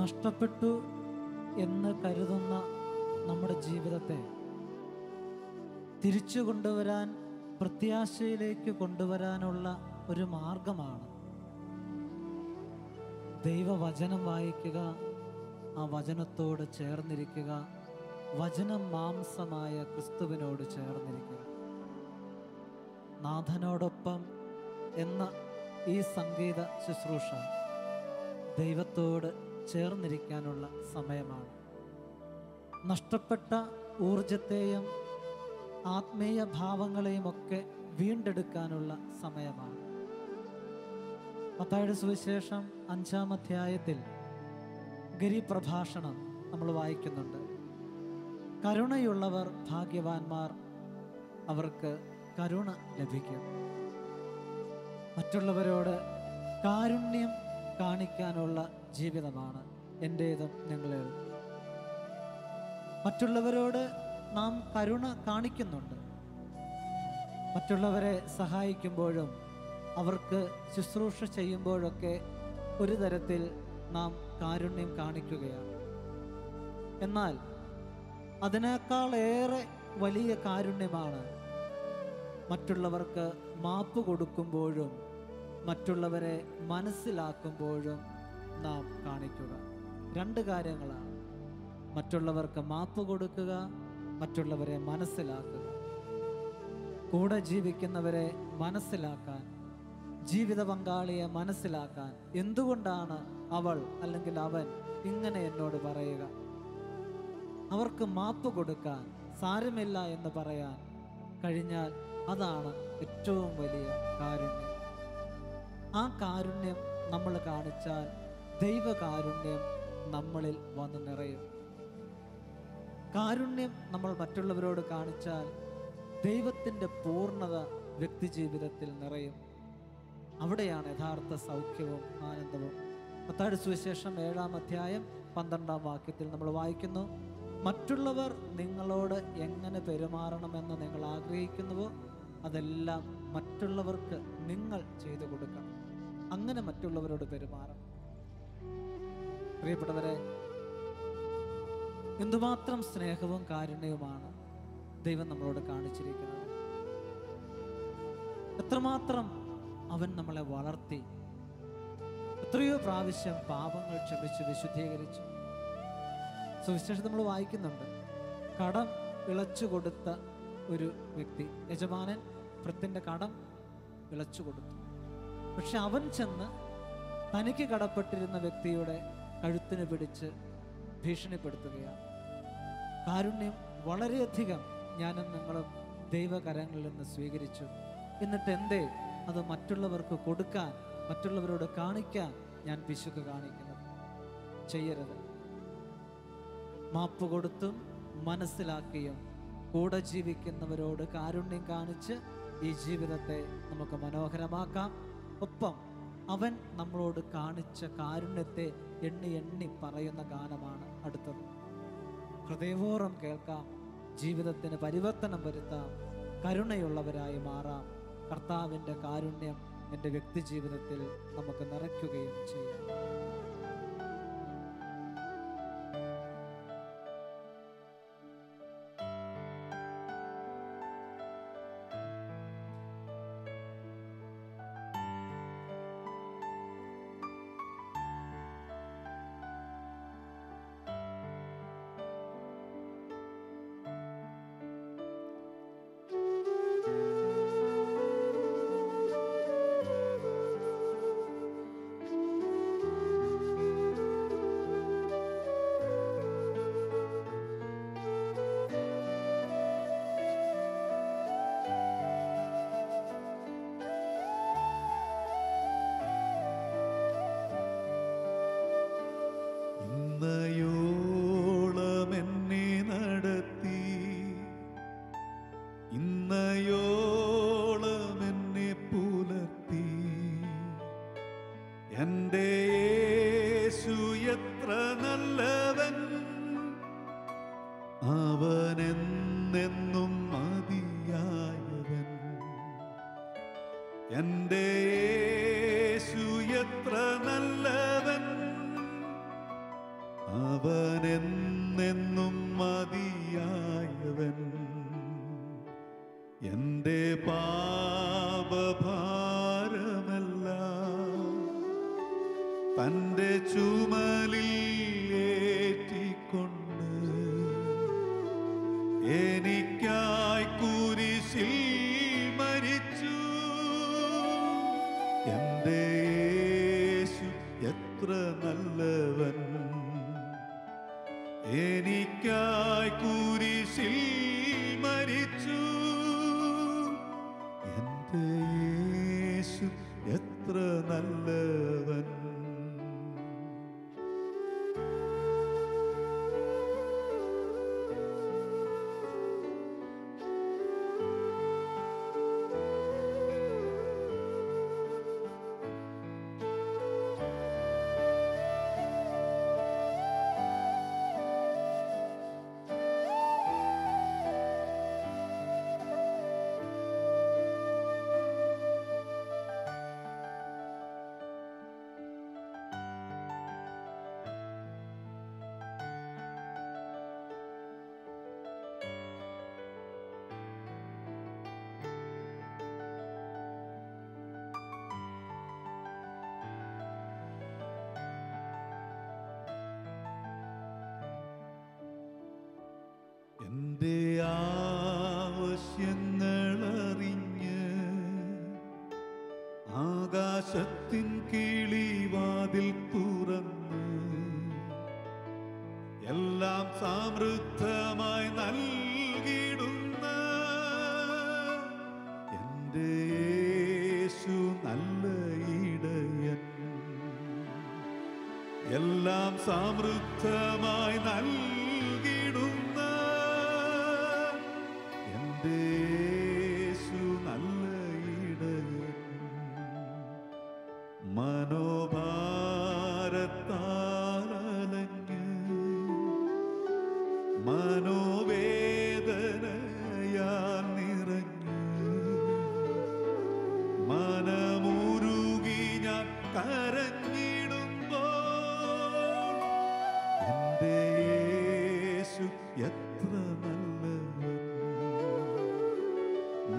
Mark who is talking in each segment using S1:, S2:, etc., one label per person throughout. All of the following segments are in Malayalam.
S1: നഷ്ടപ്പെട്ടു എന്ന് കരുതുന്ന നമ്മുടെ ജീവിതത്തെ തിരിച്ചു കൊണ്ടുവരാൻ, പ്രത്യാശയിലേക്ക് കൊണ്ടുവരാനുള്ള ഒരു മാർഗമാണ് ദൈവവചനം വായിക്കുക, ആ വചനത്തോട് ചേർന്നിരിക്കുക, വചനം മാംസമായ ക്രിസ്തുവിനോട് ചേർന്നിരിക്കുക. നാഥനോടൊപ്പം എന്ന ഈ സംഗീത ശുശ്രൂഷ ദൈവത്തോട് ചേർന്നിരിക്കാനുള്ള സമയമാണ്. നഷ്ടപ്പെട്ട ഊർജത്തെയും ആത്മീയ ഭാവങ്ങളെയും ഒക്കെ വീണ്ടെടുക്കാനുള്ള സമയമാണ്. മത്തായിയുടെ സുവിശേഷം 5-ാം അധ്യായത്തിൽ ഗിരിപ്രഭാഷണം നമ്മൾ വായിക്കുന്നുണ്ട്. കരുണയുള്ളവർ ഭാഗ്യവാന്മാർ, അവർക്ക് കരുണ ലഭിക്കും. മറ്റുള്ളവരോട് കാരുണ്യം കാണിക്കാനുള്ള ജീവിതമാണ് എൻ്റേതും നിങ്ങളേതും. മറ്റുള്ളവരോട് നാം കരുണ കാണിക്കുന്നുണ്ട്. മറ്റുള്ളവരെ സഹായിക്കുമ്പോഴും അവർക്ക് ശുശ്രൂഷ ചെയ്യുമ്പോഴൊക്കെ ഒരു തരത്തിൽ നാം കാരുണ്യം കാണിക്കുകയാണ്. എന്നാൽ അതിനേക്കാളേറെ വലിയ കാരുണ്യമാണ് മറ്റുള്ളവർക്ക് മാപ്പ് കൊടുക്കുമ്പോഴും മറ്റുള്ളവരെ മനസ്സിലാക്കുമ്പോഴും നാം കാണിക്കുക. രണ്ട് കാര്യങ്ങളാണ്: മറ്റുള്ളവർക്ക് മാപ്പ് കൊടുക്കുക, മറ്റുള്ളവരെ മനസ്സിലാക്കുക. കൂടെ ജീവിക്കുന്നവരെ മനസ്സിലാക്കാൻ, ജീവിത പങ്കാളിയെ മനസ്സിലാക്കാൻ, എന്തുകൊണ്ടാണ് അവൾ അല്ലെങ്കിൽ അവൻ ഇങ്ങനെ എന്നോട് പറയുക, അവർക്ക് മാപ്പ് കൊടുക്കാൻ, സാരമില്ല എന്ന് പറയാൻ കഴിഞ്ഞാൽ അതാണ് ഏറ്റവും വലിയ കാരുണ്യം. ആ കാരുണ്യം നമ്മൾ കാണിച്ചാൽ ദൈവകാരുണ്യം നമ്മളിൽ വന്ന് നിറയും. കാരുണ്യം നമ്മൾ മറ്റുള്ളവരോട് കാണിച്ചാൽ ദൈവത്തിൻ്റെ പൂർണ്ണത വ്യക്തിജീവിതത്തിൽ നിറയും. അവിടെയാണ് യഥാർത്ഥ സൗഖ്യവും ആനന്ദവും. മത്തായിയുടെ സുവിശേഷം 7-ാം അധ്യായം 12-ാം വാക്യത്തിൽ നമ്മൾ വായിക്കുന്നു, മറ്റുള്ളവർ നിങ്ങളോട് എങ്ങനെ പെരുമാറണമെന്ന് നിങ്ങൾ ആഗ്രഹിക്കുന്നുവോ അതെല്ലാം മറ്റുള്ളവർക്ക് നിങ്ങൾ ചെയ്തു കൊടുക്കണം. അങ്ങനെ മറ്റുള്ളവരോട് പെരുമാറണം. പ്രിയപ്പെട്ടവരെ, എന്തുമാത്രം സ്നേഹവും കാരുണ്യവുമാണ് ദൈവം നമ്മളോട് കാണിച്ചിരിക്കുന്നത്. എത്രമാത്രം അവൻ നമ്മളെ വളർത്തി, എത്രയോ പ്രാവശ്യം പാപങ്ങൾ ക്ഷമിച്ച് വിശുദ്ധീകരിച്ചു. സുവിശേഷം നമ്മൾ വായിക്കുന്നുണ്ട്, കടം ഇളച്ചു കൊടുത്ത ഒരു വ്യക്തി, യജമാനൻ ഭൃത്യൻ്റെ കടം ഇളച്ചു കൊടുത്തു. പക്ഷെ അവൻ ചെന്ന് തനിക്ക് കടപ്പെട്ടിരുന്ന വ്യക്തിയുടെ കഴുത്തിന് പിടിച്ച് ഭീഷണിപ്പെടുത്തുകയാണ്. കാരുണ്യം വളരെയധികം ഞാനും നിങ്ങളും ദൈവകരങ്ങളിൽ നിന്ന് സ്വീകരിച്ചു. എന്നിട്ട് എന്തേ അത് മറ്റുള്ളവർക്ക് കൊടുക്കാൻ, മറ്റുള്ളവരോട് കാണിക്കാൻ ഞാൻ പിശുക്ക് കാണിക്കുന്നത്? ചെയ്യരുത്. മാപ്പ് കൊടുത്തും മനസ്സിലാക്കിയും കൂടെ ജീവിക്കുന്നവരോട് കാരുണ്യം കാണിച്ച് ഈ ജീവിതത്തെ നമുക്ക് മനോഹരമാക്കാം. ഒപ്പം അവൻ നമ്മളോട് കാണിച്ച കാരുണ്യത്തെ എണ്ണി എണ്ണി പറയുന്ന ഗാനമാണ് അടുത്തത്. ഹൃദയപൂർവ്വം കേൾക്കാം, ജീവിതത്തിന് പരിവർത്തനം വരുത്താം, കരുണയുള്ളവരായി മാറാം. കർത്താവിൻ്റെ കാരുണ്യം എൻ്റെ വ്യക്തി ജീവിതത്തിൽ നമുക്ക് നിറയ്ക്കുകയും ചെയ്യാം.
S2: അവനെന്നെന്നും മതിയായവൻ. എൻ്റെ യേശു എത്ര നല്ലവൻ, അന്നെന്നെന്നും മതിയായവൻ എൻ്റെ പാപഭാരമെല്ലാം തൻ്റെ ചുമലിൽ ഏറ്റിക്കൊണ്ട് എനിക്കായി കുരിശിൽ മരിച്ചു. എൻ്റെ യേശു എത്ര നല്ലവൻ, എനിക്കായി കുരിശിൽ മരിച്ചു. എൻ്റെ യേശു എത്ര നല്ലവൻ. എൻ്റെ ആവശ്യങ്ങളറിഞ്ഞ് ആകാശത്തിൻ കിളിവാതിൽ തുറന്ന് എല്ലാം സമൃദ്ധമായി നൽകിടുന്ന എൻ്റെ യേശു നല്ല ഇടയൻ, എല്ലാം സമൃദ്ധമായി നൽകിടുന്ന എൻ്റെ യേശു നല്ല ഇടയൻ. മനോഭാരത്താലഞ്ഞ് മനോവേദനയാൽ നിറഞ്ഞ് മനമുരുകി ഞാൻ കരഞ്ഞിടുമ്പോൾ എൻ്റെ യേശു എത്ര നല്ലവൻ.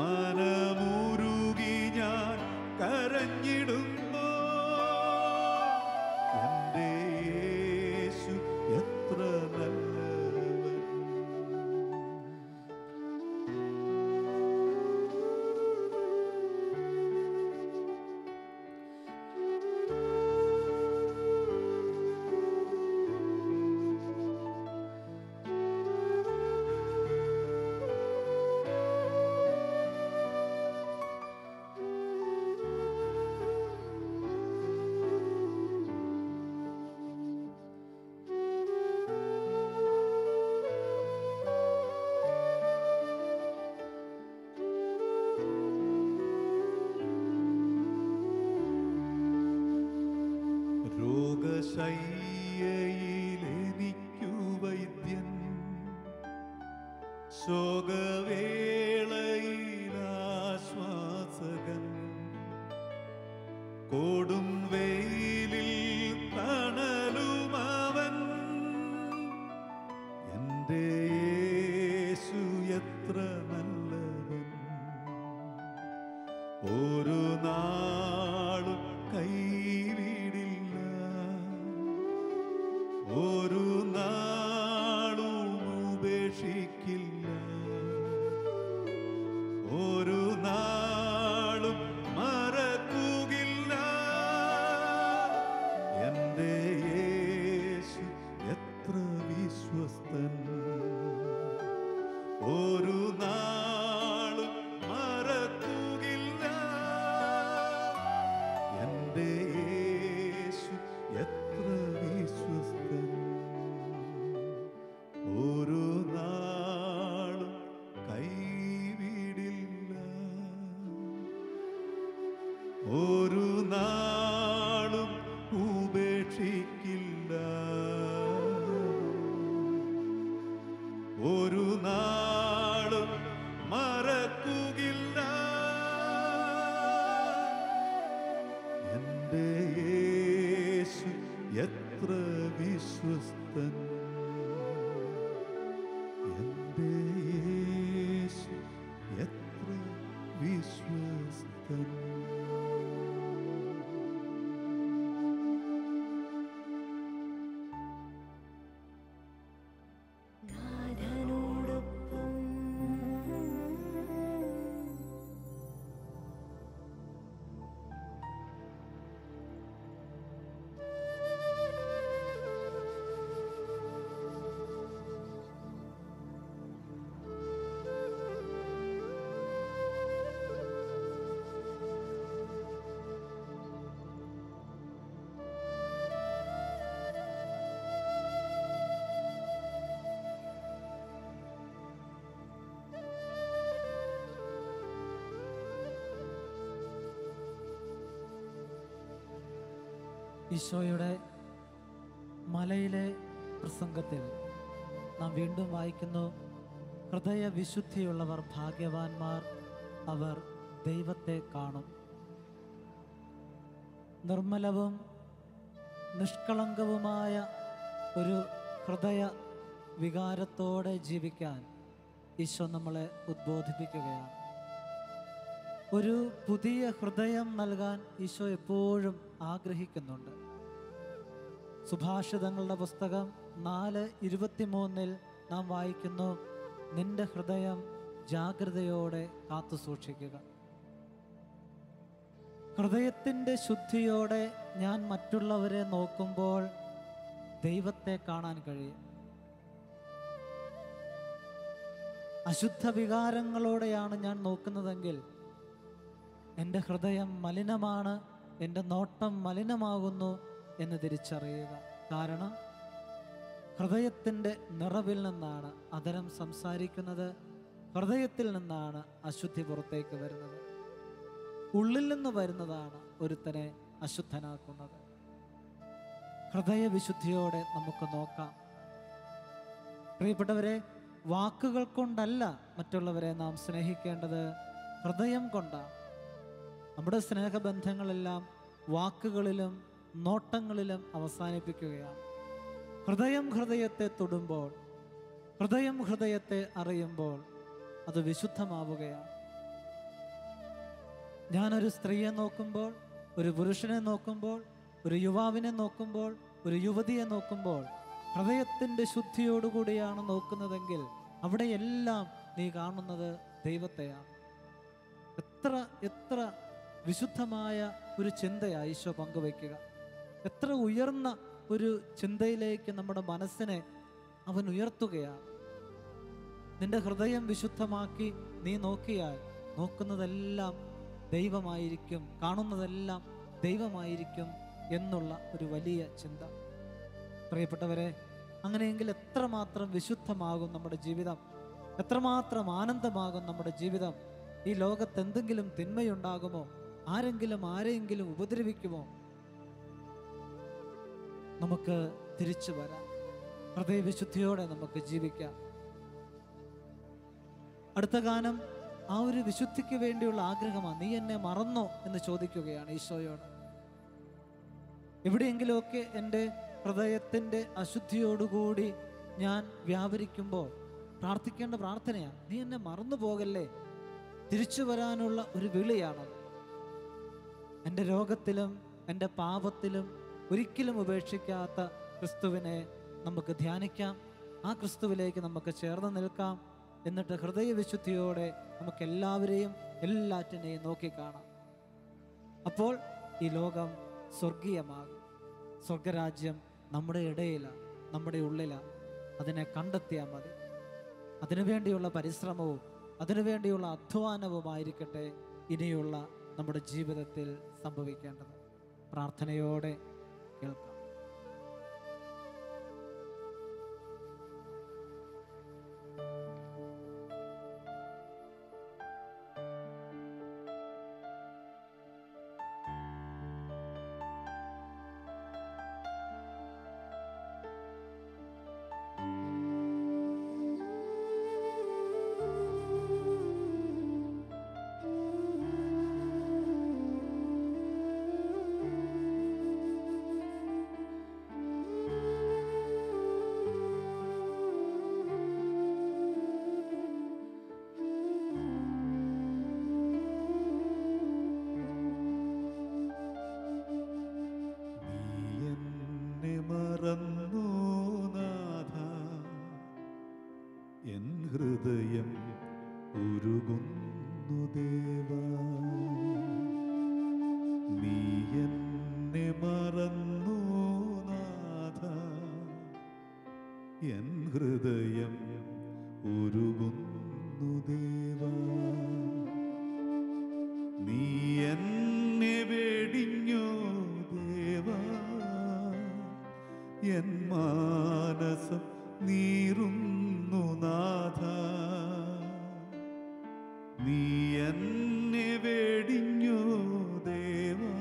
S2: മനമുരുകി ഞാൻ കരഞ്ഞിടുമ്പോൾ എൻ്റെ യേശു എത്ര നല്ലവൻ. രോഗശയ്യയിലെനിക്കു വൈദ്യൻ, ശോകവേളയിലാശ്വാസകൻ, കൊടും വെയിലിൽ തണലുമവൻ. എൻ്റെ യേശു എത്ര നല്ലവൻ, ഒരു നാളും കൈവിടില്ല, ഒരു നാളും ഉപേക്ഷിക്കില്ല, ഒരു നാളും മറക്കുകയില്ല. എൻ്റെ യേശു എത്ര വിശ്വസ്തൻ, ഒരു നാളും മറക്കുകയില്ല. എൻ്റെ യേശു എത്ര വിശ്വസ്തൻ, ഒരു നാളും കൈവിടില്ല, ഒരു നാളും ഉപേക്ഷിക്കില്ല, ഒരു നാളും മറക്കുകയില്ല. എൻ്റെ യേശു എത്ര വിശ്വസ്തൻ.
S1: ഈശോയുടെ മലയിലെ പ്രസംഗത്തിൽ നാം വീണ്ടും വായിക്കുന്നു, ഹൃദയ വിശുദ്ധിയുള്ളവർ ഭാഗ്യവാന്മാർ, അവർ ദൈവത്തെ കാണും. നിർമ്മലവും നിഷ്കളങ്കവുമായ ഒരു ഹൃദയ വികാരത്തോടെ ജീവിക്കാൻ ഈശോ നമ്മളെ ഉദ്ബോധിപ്പിക്കുകയാണ്. ഒരു പുതിയ ഹൃദയം നൽകാൻ ഈശോ എപ്പോഴും ആഗ്രഹിക്കുന്നുണ്ട്. സുഭാഷിതങ്ങളുടെ പുസ്തകം 4:23 നാം വായിക്കുന്നു, നിന്റെ ഹൃദയം ജാഗ്രതയോടെ കാത്തു സൂക്ഷിക്കുക. ഹൃദയത്തിൻ്റെ ശുദ്ധിയോടെ ഞാൻ മറ്റുള്ളവരെ നോക്കുമ്പോൾ ദൈവത്തെ കാണാൻ കഴിയും. അശുദ്ധ വികാരങ്ങളോടെയാണ് ഞാൻ നോക്കുന്നതെങ്കിൽ എൻ്റെ ഹൃദയം മലിനമാണ്, എൻ്റെ നോട്ടം മലിനമാകുന്നു എന്ന് തിരിച്ചറിയുക. കാരണം ഹൃദയത്തിൻ്റെ നിറവിൽ നിന്നാണ് അധരം സംസാരിക്കുന്നത്, ഹൃദയത്തിൽ നിന്നാണ് അശുദ്ധി പുറത്തേക്ക് വരുന്നത്. ഉള്ളിൽ നിന്ന് വരുന്നതാണ് ഒരുത്തനെ അശുദ്ധനാക്കുന്നത്. ഹൃദയവിശുദ്ധിയോടെ നമുക്ക് നോക്കാം. പ്രിയപ്പെട്ടവരെ, വാക്കുകൾ കൊണ്ടല്ല മറ്റുള്ളവരെ നാം സ്നേഹിക്കേണ്ടത്, ഹൃദയം കൊണ്ടാണ്. നമ്മുടെ സ്നേഹബന്ധങ്ങളെല്ലാം വാക്കുകളിലും നോട്ടങ്ങളിലും അവസാനിപ്പിക്കുകയാണ്. ഹൃദയം ഹൃദയത്തെ തൊടുമ്പോൾ, ഹൃദയം ഹൃദയത്തെ അറിയുമ്പോൾ അത് വിശുദ്ധമാവുകയാണ്. ഞാനൊരു സ്ത്രീയെ നോക്കുമ്പോൾ, ഒരു പുരുഷനെ നോക്കുമ്പോൾ, ഒരു യുവാവിനെ നോക്കുമ്പോൾ, ഒരു യുവതിയെ നോക്കുമ്പോൾ ഹൃദയത്തിൻ്റെ ശുദ്ധിയോടുകൂടിയാണ് നോക്കുന്നതെങ്കിൽ അവിടെയെല്ലാം നീ കാണുന്നത് ദൈവത്തെയാണ്. എത്ര എത്ര വിശുദ്ധമായ ഒരു ചിന്തയാണ് ഈശോ പങ്കുവയ്ക്കുക. എത്ര ഉയർന്ന ഒരു ചിന്തയിലേക്ക് നമ്മുടെ മനസ്സിനെ അവൻ ഉയർത്തുകയാണ്. നിന്റെ ഹൃദയം വിശുദ്ധമാക്കി നീ നോക്കിയാൽ നോക്കുന്നതെല്ലാം ദൈവമായിരിക്കും, കാണുന്നതെല്ലാം ദൈവമായിരിക്കും എന്നുള്ള ഒരു വലിയ ചിന്ത. പ്രിയപ്പെട്ടവരെ, അങ്ങനെയെങ്കിൽ എത്രമാത്രം വിശുദ്ധമാകും നമ്മുടെ ജീവിതം, എത്രമാത്രം ആനന്ദമാകും നമ്മുടെ ജീവിതം. ഈ ലോകത്ത് എന്തെങ്കിലും തിന്മയുണ്ടാകുമോ? ആരെങ്കിലും ഉപദ്രവിക്കുമോ? നമുക്ക് തിരിച്ചു വരാം. ഹൃദയവിശുദ്ധിയോടെ നമുക്ക് ജീവിക്കാം. അടുത്ത ഗാനം ആ ഒരു വിശുദ്ധിക്ക് വേണ്ടിയുള്ള ആഗ്രഹമാണ്. നീ എന്നെ മറന്നോ എന്ന് ചോദിക്കുകയാണ് ഈശോയോട്. എവിടെയെങ്കിലുമൊക്കെ എൻ്റെ ഹൃദയത്തിൻ്റെ അശുദ്ധിയോടുകൂടി ഞാൻ വ്യാപരിക്കുമ്പോൾ പ്രാർത്ഥിക്കേണ്ട പ്രാർത്ഥനയാണ്, നീ എന്നെ മറന്നു പോകല്ലേ. തിരിച്ചു വരാനുള്ള ഒരു വിളിയാണത്. എൻ്റെ രോഗത്തിലും എൻ്റെ പാപത്തിലും ഒരിക്കലും ഉപേക്ഷിക്കാത്ത ക്രിസ്തുവിനെ നമുക്ക് ധ്യാനിക്കാം. ആ ക്രിസ്തുവിലേക്ക് നമുക്ക് ചേർന്ന് നിൽക്കാം. എന്നിട്ട് ഹൃദയവിശുദ്ധിയോടെ നമുക്ക് എല്ലാവരെയും എല്ലാറ്റിനെയും നോക്കിക്കാണാം. അപ്പോൾ ഈ ലോകം സ്വർഗീയമാകും. സ്വർഗരാജ്യം നമ്മുടെ ഇടയിലാണ്, നമ്മുടെ ഉള്ളിലാണ്. അതിനെ കണ്ടെത്തിയാൽ മതി. അതിനുവേണ്ടിയുള്ള പരിശ്രമവും അതിനുവേണ്ടിയുള്ള അധ്വാനവുമായിരിക്കട്ടെ ഇനിയുള്ള നമ്മുടെ ജീവിതത്തിൽ സംഭവിക്കേണ്ടത്. പ്രാർത്ഥനയോടെ കേൾക്കാം.
S2: മറന്നു നാഥ, എൻ ഹൃദയം ഉരുകുന്നു ദേവാ. നീ എന്നെ മറന്നു നാഥ, എൻ ഹൃദയം ഉരുകുന്നു ദേവാ. നീ എന്നെ വെടിഞ്ഞോ ദേവാ, എൻ മാനസം നീറുന്നു നാഥ. നീ എന്നെ വെടിഞ്ഞോ ദേവാ,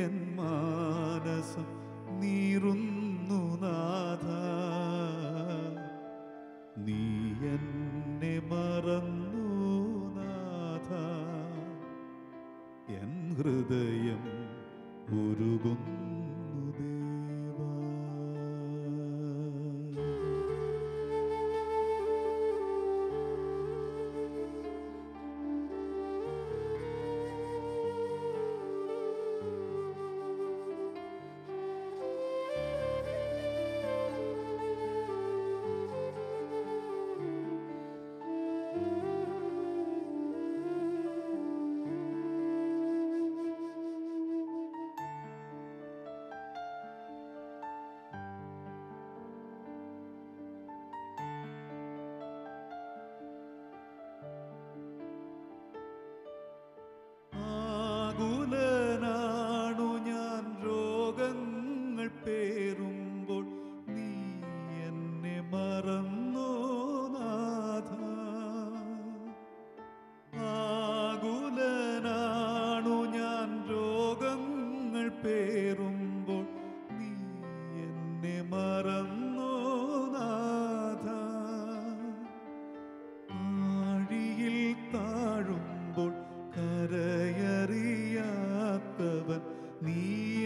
S2: എൻ ഹൃദയം ഉരുകുന്നു ദേവാ. ആകുലനാണു ഞാൻ രോഗങ്ങൾ പേറുമ്പോൾ നീ എന്നെ മറന്നോ നാഥ. ആകുലനാണു ഞാൻ രോഗങ്ങൾ പേറുമ്പോൾ നീ എന്നെ മറന്നോ നാഥ. ആഴിയിൽ താഴുമ്പോൾ കരയറിയാത്തവൻ നീ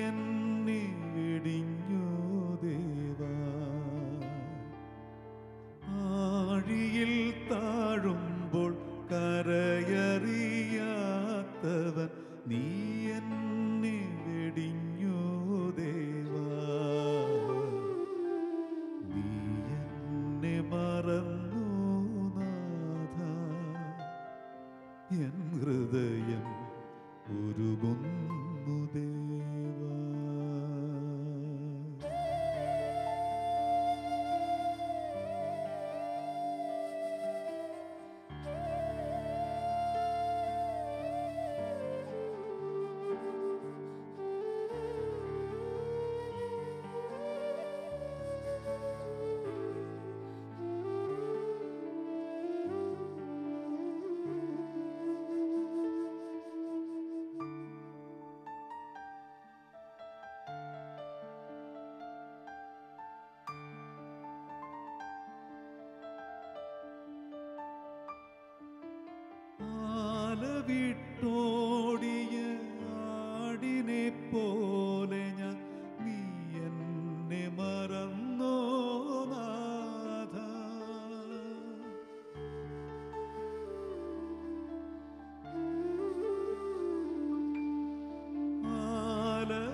S2: എന്നെ വെടിഞ്ഞോ ദേവാ. ആഴിയിൽ താഴുമ്പോൾ കരയറിയാത്തവൻ നീ എന്നെ വെടിഞ്ഞോ ദേവാ. നീ എന്നെ മറന്നോ നാഥ. എൻ ഹൃദയം ഉരുകുന്നു ദേവാ. വിട്ടോടിയ ആടിനെ പോലെ ഞാൻ നീ എന്നെ മറന്നോ നാഥ.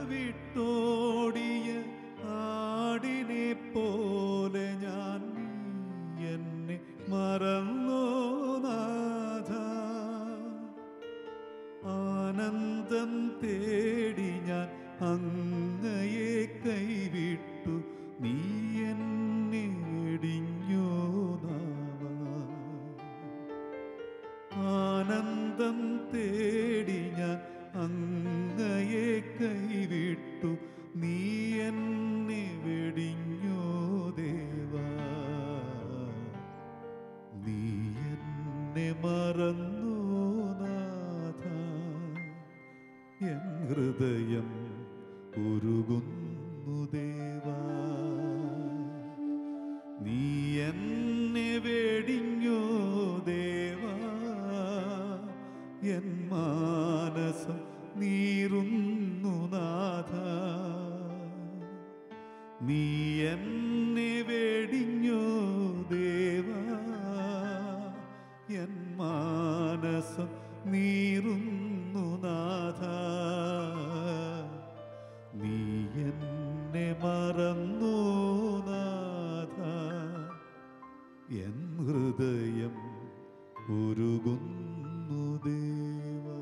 S2: വിട്ടോടിയ ആടിനെ പോലെ ഞാൻ നീ എന്നെ മറന്നോ നാഥ. ആനന്ദം തേടി ഞാൻ അങ്ങയെ കൈവിട്ടു നീ എന്നെ വെടിഞ്ഞോ നാഥ. ആനന്ദം തേടി ഞാൻ അങ്ങയെ കൈവിട്ടു നീ എന്നെ വെടിഞ്ഞോ ദേവാ. നീ എന്നെ മറന്നോ നാഥ. എൻ ഹൃദയം ഉരുകുന്നു ദേവാ. നീ എന്നെ വെടിഞ്ഞോ ദേവാ. എൻ മാനസം നീറുന്നു നാഥ. നീ എന്നെ വെടിഞ്ഞോ ദേവാ. എൻ മാനസം നീറുന്നു നാഥ. നീ എന്നെ മറന്നോ നാഥ. എൻ ഹൃദയം ഉരുകുന്നു ദേവാ.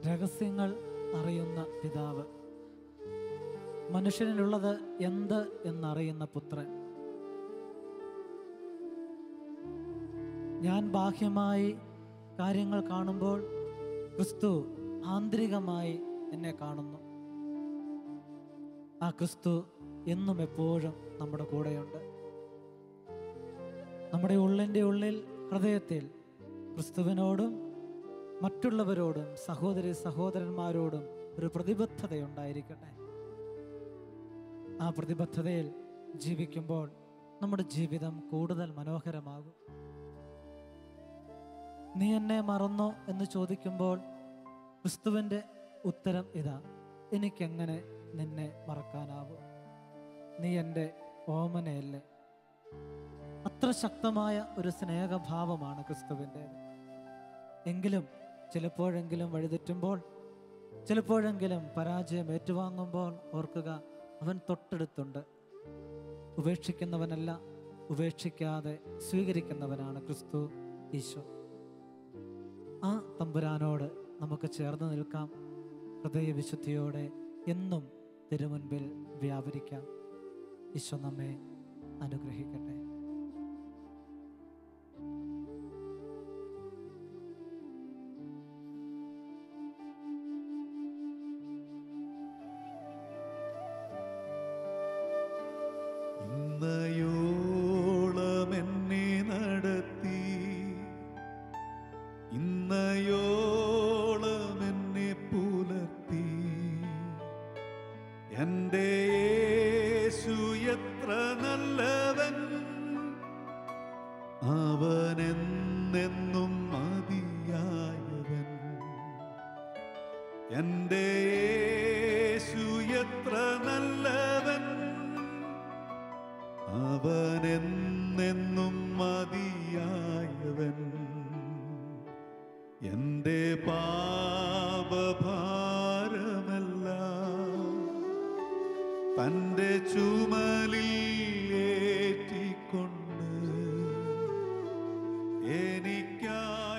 S1: രഹസ്യങ്ങൾ അറിയുന്ന പിതാവ്, മനുഷ്യനിലുള്ളത് എന്ത് എന്നറിയുന്ന പുത്രൻ. ഞാൻ ബാഹ്യമായി കാര്യങ്ങൾ കാണുമ്പോൾ ക്രിസ്തു ആന്തരികമായി എന്നെ കാണുന്നു. ആ ക്രിസ്തു എന്നും എപ്പോഴും നമ്മുടെ കൂടെയുണ്ട്. നമ്മുടെ ഉള്ളിൻ്റെ ഉള്ളിൽ, ഹൃദയത്തിൽ ക്രിസ്തുവിനോടും മറ്റുള്ളവരോടും സഹോദരി സഹോദരന്മാരോടും ഒരു പ്രതിബദ്ധതയുണ്ടായിരിക്കട്ടെ. ആ പ്രതിബദ്ധതയിൽ ജീവിക്കുമ്പോൾ നമ്മുടെ ജീവിതം കൂടുതൽ മനോഹരമാകും. നീ എന്നെ മറന്നോ എന്ന് ചോദിക്കുമ്പോൾ ക്രിസ്തുവിൻ്റെ ഉത്തരം ഇതാ: എനിക്കെങ്ങനെ നിന്നെ മറക്കാനാവും? നീ എൻ്റെ ഓമനയല്ലേ. അത്ര ശക്തമായ ഒരു സ്നേഹഭാവമാണ് ക്രിസ്തുവിൻ്റേത്. എങ്കിലും ചിലപ്പോഴെങ്കിലും വഴിതെറ്റുമ്പോൾ, ചിലപ്പോഴെങ്കിലും പരാജയം ഏറ്റുവാങ്ങുമ്പോൾ ഓർക്കുക, അവൻ തൊട്ടടുത്തുണ്ട്. ഉപേക്ഷിക്കുന്നവനല്ല, ഉപേക്ഷിക്കാതെ സ്വീകരിക്കുന്നവനാണ് ക്രിസ്തു ഈശോ. ആ തമ്പുരാനോട് നമുക്ക് ചേർന്ന് നിൽക്കാം. ഹൃദയവിശുദ്ധിയോടെ എന്നും തിരുമുൻപിൽ വ്യാപരിക്കാം. ഈശോ നമ്മെ അനുഗ്രഹിക്കട്ടെ.
S2: ഇന്നയോളം എന്നെ നടത്തി, ഇന്നയോളം എന്നെ പുലർത്തി എൻ്റെ യേശു എത്ര നല്ലവൻ, അവനെന്നെന്നും മതിയായവൻ. എൻ്റെ യേശു എത്ര നല്ലവൻ, അവനെന്നെന്നും മതിയായവൻ. എൻ്റെ പാപഭാരമെല്ലാം തൻ്റെ ചുമലിൽ ഏറ്റിക്കൊണ്ട് എനിക്കായി